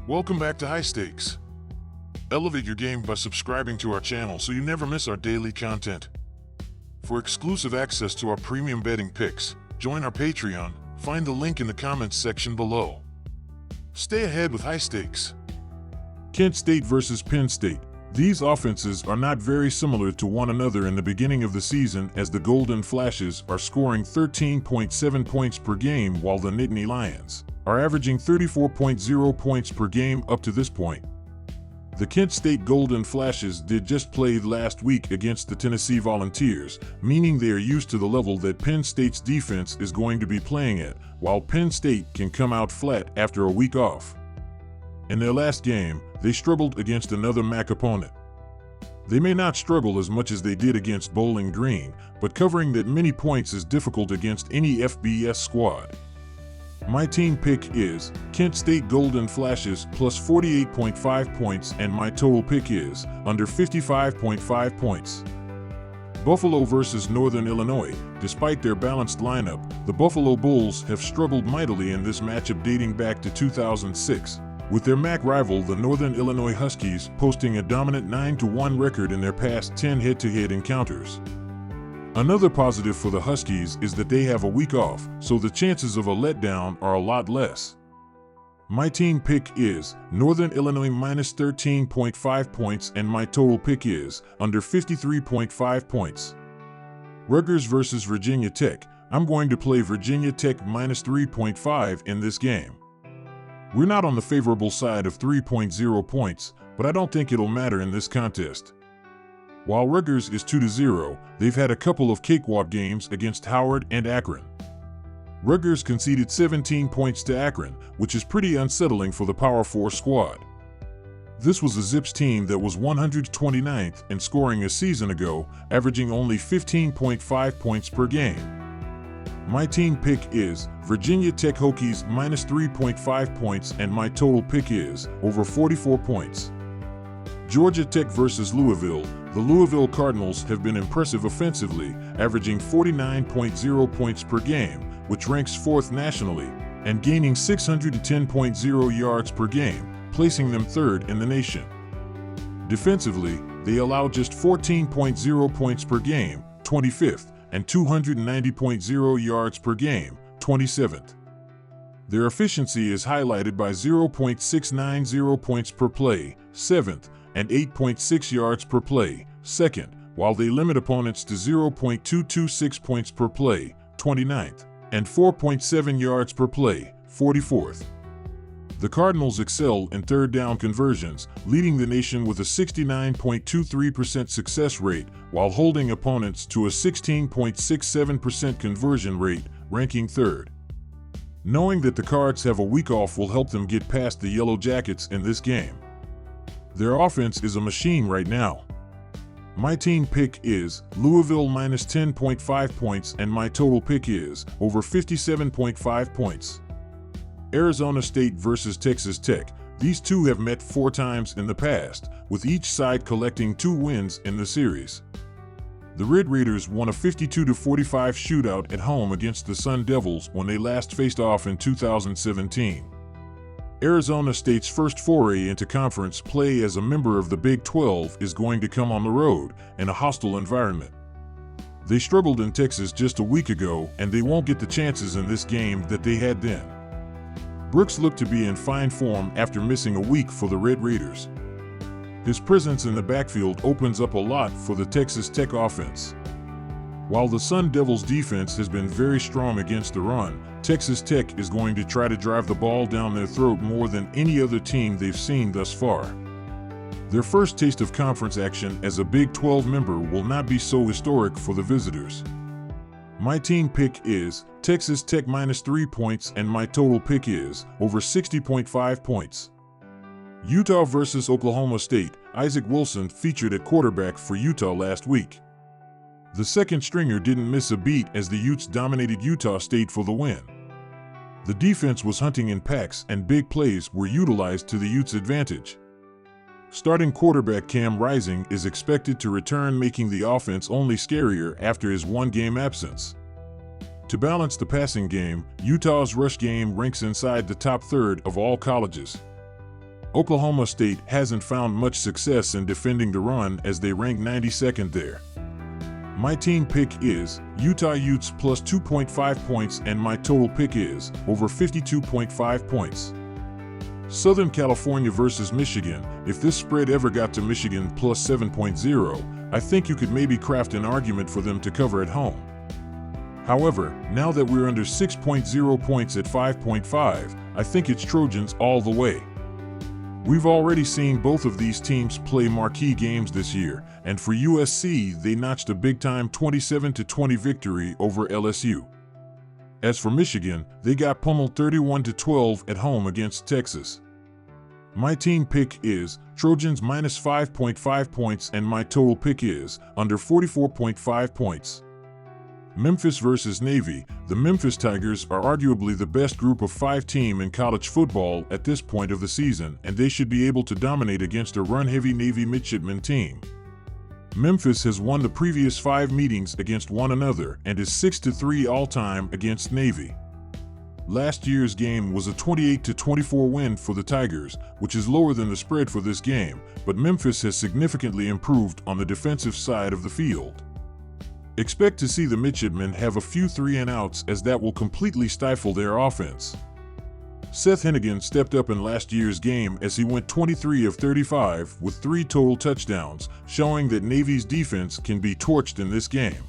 Welcome back to High Stakes. Elevate your game by subscribing to our channel so you never miss our daily content. For exclusive access to our premium betting picks, join our Patreon. Find the link in the comments section below. Stay ahead with High Stakes. Kent State versus Penn State. These offenses are not very similar to one another in the beginning of the season, as the Golden Flashes are scoring 13.7 points per game while the Nittany Lions are averaging 34.0 points per game up to this point. The Kent State Golden Flashes did just play last week against the Tennessee Volunteers, meaning they are used to the level that Penn State's defense is going to be playing at, while Penn State can come out flat after a week off. In their last game, they struggled against another MAC opponent. They may not struggle as much as they did against Bowling Green, but covering that many points is difficult against any FBS squad. My team pick is Kent State Golden Flashes plus 48.5 points, and my total pick is under 55.5 points. Buffalo versus Northern Illinois. Despite their balanced lineup, the Buffalo Bulls have struggled mightily in this matchup dating back to 2006, with their MAC rival, the Northern Illinois Huskies, posting a dominant 9-1 record in their past 10 head-to-head encounters. Another positive for the Huskies is that they have a week off, so the chances of a letdown are a lot less. My team pick is Northern Illinois minus 13.5 points, and my total pick is under 53.5 points. Rutgers versus Virginia Tech. I'm going to play Virginia Tech minus 3.5 in this game. We're not on the favorable side of 3.0 points, but I don't think it'll matter in this contest. While Rutgers is 2-0, they've had a couple of cakewalk games against Howard and Akron. Rutgers conceded 17 points to Akron, which is pretty unsettling for the Power 4 squad. This was a Zips team that was 129th in scoring a season ago, averaging only 15.5 points per game. My team pick is Virginia Tech Hokies minus 3.5 points, and my total pick is over 44 points. Georgia Tech versus Louisville. The Louisville Cardinals have been impressive offensively, averaging 49.0 points per game, which ranks 4th nationally, and gaining 610.0 yards per game, placing them 3rd in the nation. Defensively, they allow just 14.0 points per game, 25th, and 290.0 yards per game, 27th. Their efficiency is highlighted by 0.690 points per play, 7th, and 8.6 yards per play, 2nd, while they limit opponents to 0.226 points per play, 29th, and 4.7 yards per play, 44th. The Cardinals excel in third down conversions, leading the nation with a 69.23% success rate, while holding opponents to a 16.67% conversion rate, ranking 3rd. Knowing that the Cards have a week off will help them get past the Yellow Jackets in this game. Their offense is a machine right now. My team pick is Louisville minus 10.5 points, and my total pick is over 57.5 points. Arizona State versus Texas Tech. These two have met 4 times in the past, with each side collecting 2 wins in the series. The Red Raiders won a 52-45 shootout at home against the Sun Devils when they last faced off in 2017. Arizona State's first foray into conference play as a member of the Big 12 is going to come on the road in a hostile environment. They struggled in Texas just a week ago, and they won't get the chances in this game that they had then. Brooks looked to be in fine form after missing a week for the Red Raiders. His presence in the backfield opens up a lot for the Texas Tech offense. While the Sun Devils' defense has been very strong against the run, Texas Tech is going to try to drive the ball down their throat more than any other team they've seen thus far. Their first taste of conference action as a Big 12 member will not be so historic for the visitors. My team pick is Texas Tech minus 3 points, and my total pick is over 60.5 points. Utah versus Oklahoma State. Isaac Wilson featured at quarterback for Utah last week. The second stringer didn't miss a beat as the Utes dominated Utah State for the win. The defense was hunting in packs, and big plays were utilized to the Utes' advantage. Starting quarterback Cam Rising is expected to return, making the offense only scarier after his 1-game absence. To balance the passing game, Utah's rush game ranks inside the top third of all colleges. Oklahoma State hasn't found much success in defending the run as they rank 92nd there. My team pick is Utah Utes plus 2.5 points, and my total pick is over 52.5 points. Southern California versus Michigan. If this spread ever got to Michigan plus 7.0, I think you could maybe craft an argument for them to cover at home. However, now that we're under 6.0 points at 5.5, I think it's Trojans all the way. We've already seen both of these teams play marquee games this year, and for USC, they notched a big-time 27-20 victory over LSU. As for Michigan, they got pummeled 31-12 at home against Texas. My team pick is Trojans minus 5.5 points, and my total pick is under 44.5 points. Memphis versus Navy. The Memphis Tigers are arguably the best group of 5 team in college football at this point of the season, and they should be able to dominate against a run-heavy Navy midshipman team. Memphis has won the previous 5 meetings against one another and is 6-3 all-time against Navy. Last year's game was a 28-24 win for the Tigers, which is lower than the spread for this game, but Memphis has significantly improved on the defensive side of the field. Expect to see the midshipmen have a few 3-and-outs, as that will completely stifle their offense. Seth Hennigan stepped up in last year's game as he went 23 of 35 with 3 total touchdowns, showing that Navy's defense can be torched in this game.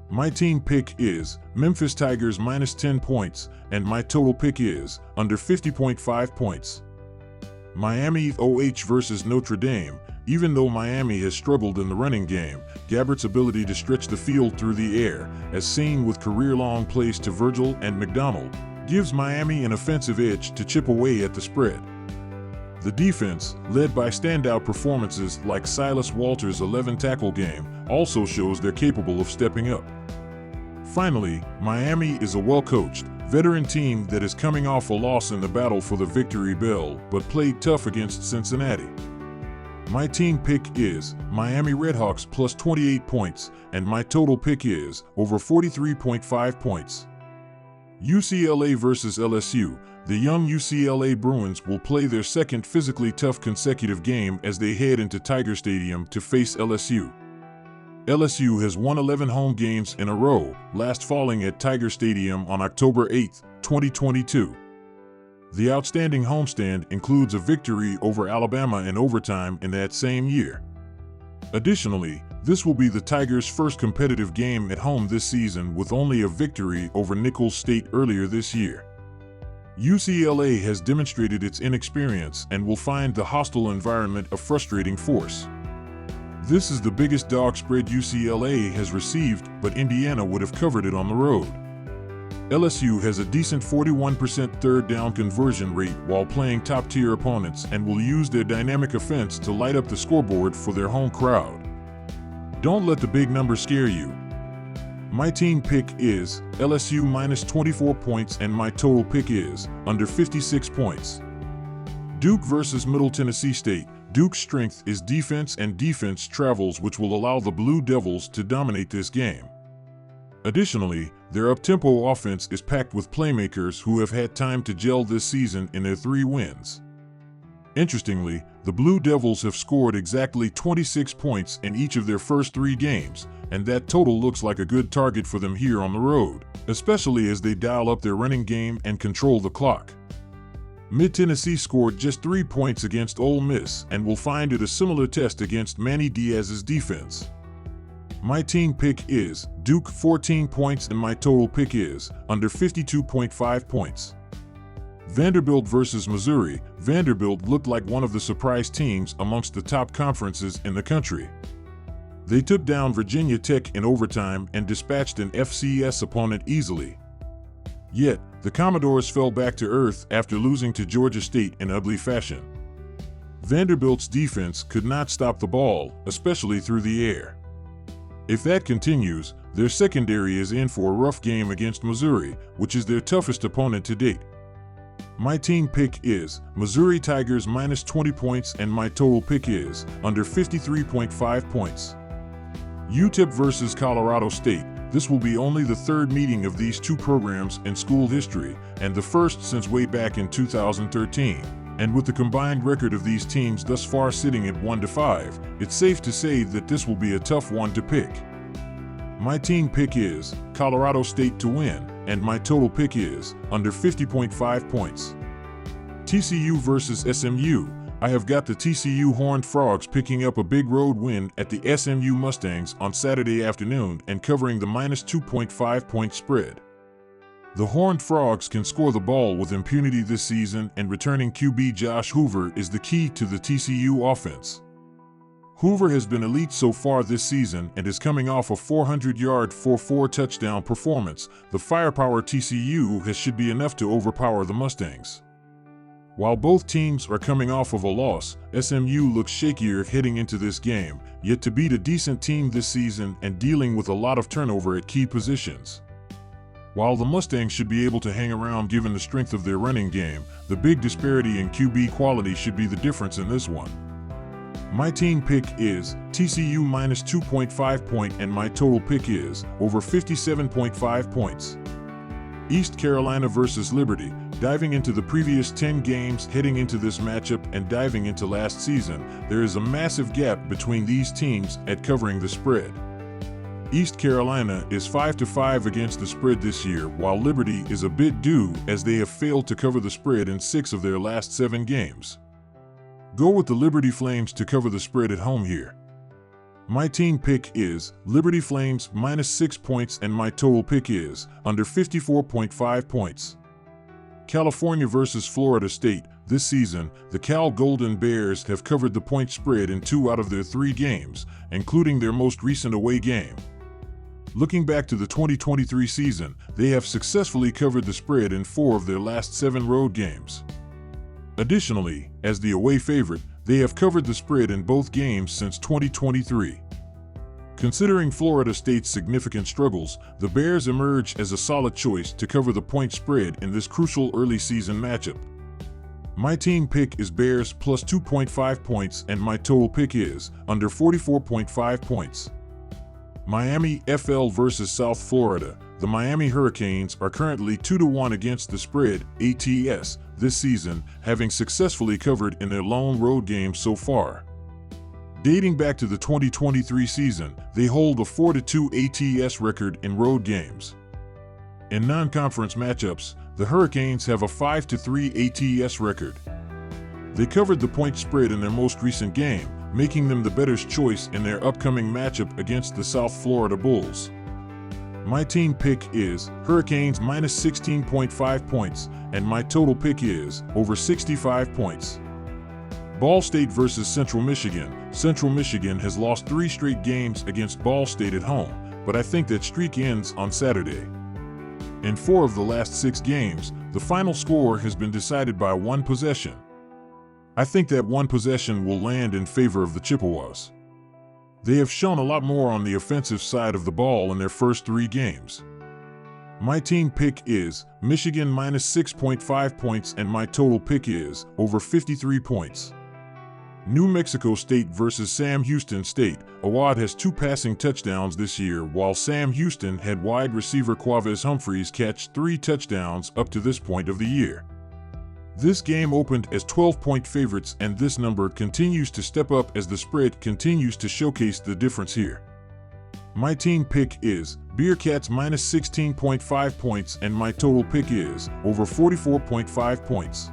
My team pick is Memphis Tigers minus 10 points, and my total pick is under 50.5 points. Miami OH versus Notre Dame. Even though Miami has struggled in the running game, Gabbert's ability to stretch the field through the air, as seen with career-long plays to Virgil and McDonald, gives Miami an offensive edge to chip away at the spread. The defense, led by standout performances like Silas Walters' 11-tackle game, also shows they're capable of stepping up. Finally, Miami is a well-coached, veteran team that is coming off a loss in the battle for the victory bell, but played tough against Cincinnati. My team pick is Miami Redhawks plus 28 points, and my total pick is over 43.5 points. UCLA versus LSU. The young UCLA Bruins will play their second physically tough consecutive game as they head into Tiger Stadium to face LSU. LSU has won 11 home games in a row, last falling at Tiger Stadium on October 8, 2022. The outstanding homestand includes a victory over Alabama in overtime in that same year. Additionally, this will be the Tigers' first competitive game at home this season, with only a victory over Nicholls State earlier this year. UCLA has demonstrated its inexperience and will find the hostile environment a frustrating force. This is the biggest dog spread UCLA has received, but Indiana would have covered it on the road. LSU has a decent 41% third down conversion rate while playing top-tier opponents, and will use their dynamic offense to light up the scoreboard for their home crowd. Don't let the big number scare you. My team pick is LSU minus 24 points, and my total pick is under 56 points. Duke versus Middle Tennessee State. Duke's strength is defense, and defense travels, which will allow the Blue Devils to dominate this game. Additionally, their up-tempo offense is packed with playmakers who have had time to gel this season in their 3 wins. Interestingly, the Blue Devils have scored exactly 26 points in each of their first 3 games, and that total looks like a good target for them here on the road, especially as they dial up their running game and control the clock. Mid-Tennessee scored just 3 points against Ole Miss and will find it a similar test against Manny Diaz's defense. My team pick is Duke 14 points, and my total pick is under 52.5 points. Vanderbilt versus Missouri. Vanderbilt looked like one of the surprise teams amongst the top conferences in the country. They took down Virginia Tech in overtime and dispatched an FCS opponent easily. Yet, the Commodores fell back to earth after losing to Georgia State in ugly fashion. Vanderbilt's defense could not stop the ball, especially through the air. If that continues, their secondary is in for a rough game against Missouri, which is their toughest opponent to date. My team pick is Missouri Tigers minus 20 points, and my total pick is under 53.5 points. UTEP versus Colorado State. This will be only the 3rd meeting of these 2 programs in school history, and the first since way back in 2013. And with the combined record of these teams thus far sitting at 1-5, it's safe to say that this will be a tough one to pick. My team pick is Colorado State to win, and my total pick is under 50.5 points. TCU versus SMU. I have got the TCU Horned Frogs picking up a big road win at the SMU Mustangs on Saturday afternoon and covering the -2.5 point spread. The Horned Frogs can score the ball with impunity this season, and returning QB Josh Hoover is the key to the TCU offense. Hoover has been elite so far this season and is coming off a 400-yard 4-4 touchdown performance. The firepower TCU has should be enough to overpower the Mustangs. While both teams are coming off of a loss, SMU looks shakier heading into this game, yet to beat a decent team this season and dealing with a lot of turnover at key positions. While the Mustangs should be able to hang around given the strength of their running game, the big disparity in QB quality should be the difference in this one. My team pick is TCU -2.5 point, and my total pick is over 57.5 points. East Carolina versus Liberty. Diving into the previous 10 games heading into this matchup and diving into last season, there is a massive gap between these teams at covering the spread. East Carolina is 5-5 against the spread this year, while Liberty is a bit due as they have failed to cover the spread in 6 of their last 7 games. Go with the Liberty Flames to cover the spread at home here. My team pick is Liberty Flames -6 points, and my total pick is under 54.5 points. California versus Florida State. This season, the Cal Golden Bears have covered the point spread in 2 out of their 3 games, including their most recent away game. Looking back to the 2023 season, they have successfully covered the spread in 4 of their last 7 road games. Additionally, as the away favorite, they have covered the spread in both games since 2023. Considering Florida State's significant struggles, the Bears emerge as a solid choice to cover the point spread in this crucial early season matchup. My team pick is Bears plus 2.5 points, and my total pick is under 44.5 points. Miami FL versus South Florida. The Miami Hurricanes are currently 2-1 against the spread, ATS, this season, having successfully covered in their lone road games so far. Dating back to the 2023 season, they hold a 4-2 ATS record in road games. In non-conference matchups, the Hurricanes have a 5-3 ATS record. They covered the point spread in their most recent game, making them the better choice in their upcoming matchup against the South Florida Bulls. My team pick is Hurricanes -16.5 points, and my total pick is over 65 points. Ball State versus Central Michigan. Central Michigan has lost 3 straight games against Ball State at home, but I think that streak ends on Saturday. In 4 of the last 6 games, the final score has been decided by 1 possession. I think that 1 possession will land in favor of the Chippewas. They have shown a lot more on the offensive side of the ball in their first 3 games. My team pick is Michigan -6.5 points, and my total pick is over 53 points. New Mexico State versus Sam Houston State. Awad has 2 passing touchdowns this year, while Sam Houston had wide receiver Quaviz Humphreys catch 3 touchdowns up to this point of the year. This game opened as 12-point favorites, and this number continues to step up as the spread continues to showcase the difference here. My team pick is Bearcats -16.5 points, and my total pick is over 44.5 points.